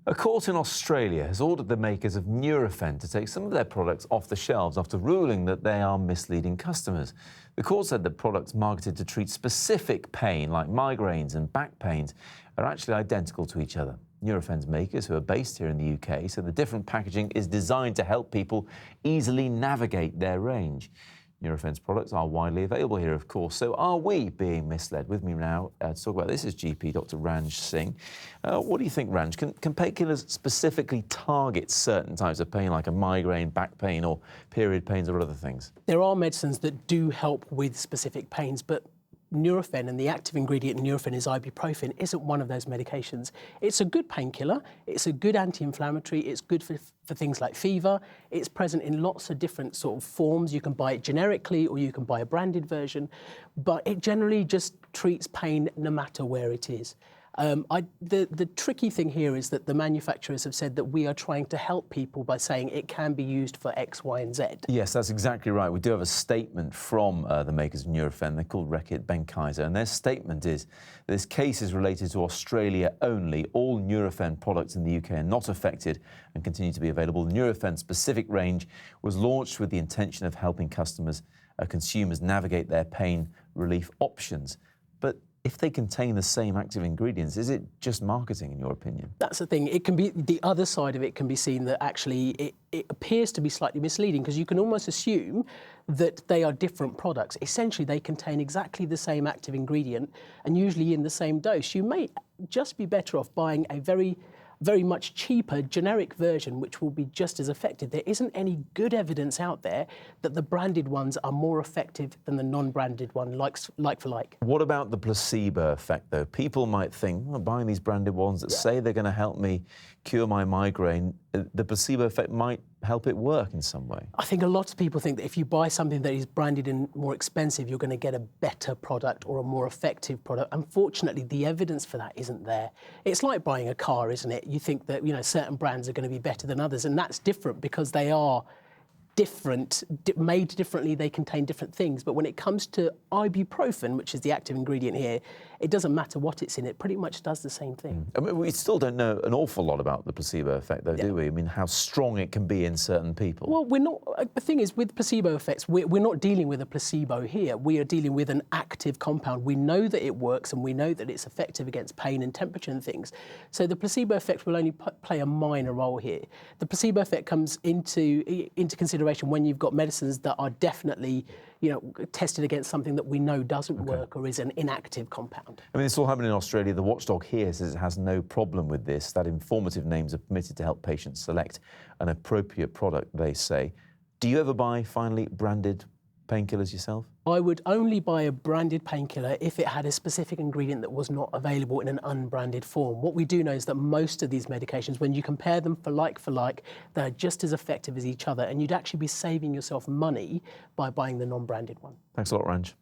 A court in Australia has ordered the makers of Nurofen to take some of their products off the shelves after ruling that they are misleading customers. The court said that products marketed to treat specific pain, like migraines and back pains, are actually identical to each other. Nurofen's makers, who are based here in the UK, said the different packaging is designed to help people easily navigate their range. Nurofen's products are widely available here, of course. So are we being misled? With me now to talk about this is GP Dr. Ranj Singh. What do you think, Ranj? Can painkillers specifically target certain types of pain, like a migraine, back pain, or period pains, or other things? There are medicines that do help with specific pains, but Nurofen, and the active ingredient in Nurofen is ibuprofen, isn't one of those medications. It's a good painkiller, it's a good anti-inflammatory, it's good for things like fever. It's present in lots of different sort of forms. You can buy it generically or you can buy a branded version, but it generally just treats pain no matter where it is. The tricky thing here is that the manufacturers have said that we are trying to help people by saying it can be used for X, Y, and Z. Yes, that's exactly right. We do have a statement from the makers of Nurofen. They're called Reckitt Benckiser, and their statement is this case is related to Australia only. All Nurofen products in the UK are not affected and continue to be available. The Nurofen specific range was launched with the intention of helping consumers navigate their pain relief options. But if they contain the same active ingredients, is it just marketing, in your opinion? That's the thing. It can be, the other side of it can be seen that actually it appears to be slightly misleading, because you can almost assume that they are different products. Essentially, they contain exactly the same active ingredient and usually in the same dose. You may just be better off buying a very much cheaper generic version, which will be just as effective. There isn't any good evidence out there that the branded ones are more effective than the non-branded one, like for like. What about the placebo effect, though? People might think, well, buying these branded ones that say they're going to help me cure my migraine, the placebo effect might help it work in some way. I think a lot of people think that if you buy something that is branded and more expensive, you're going to get a better product or a more effective product. Unfortunately, the evidence for that isn't there. It's like buying a car, isn't it? You think that, certain brands are going to be better than others, and that's different because they are different, made differently, they contain different things. But when it comes to ibuprofen, which is the active ingredient here, it doesn't matter what it's in, it pretty much does the same thing. I mean, we still don't know an awful lot about the placebo effect, though, do we? I mean, how strong it can be in certain people. Well, we're not, the thing is, with placebo effects, we're not dealing with a placebo here. We are dealing with an active compound. We know that it works and we know that it's effective against pain and temperature and things. So the placebo effect will only play a minor role here. The placebo effect comes into consideration when you've got medicines that are definitely, tested against something that we know doesn't work or is an inactive compound. I mean, it's all happening in Australia. The watchdog here says it has no problem with this, that informative names are permitted to help patients select an appropriate product, they say. Do you ever buy, finally, branded painkillers yourself? I would only buy a branded painkiller if it had a specific ingredient that was not available in an unbranded form. What we do know is that most of these medications, when you compare them for like, they're just as effective as each other, and you'd actually be saving yourself money by buying the non-branded one. Thanks a lot, Ranj.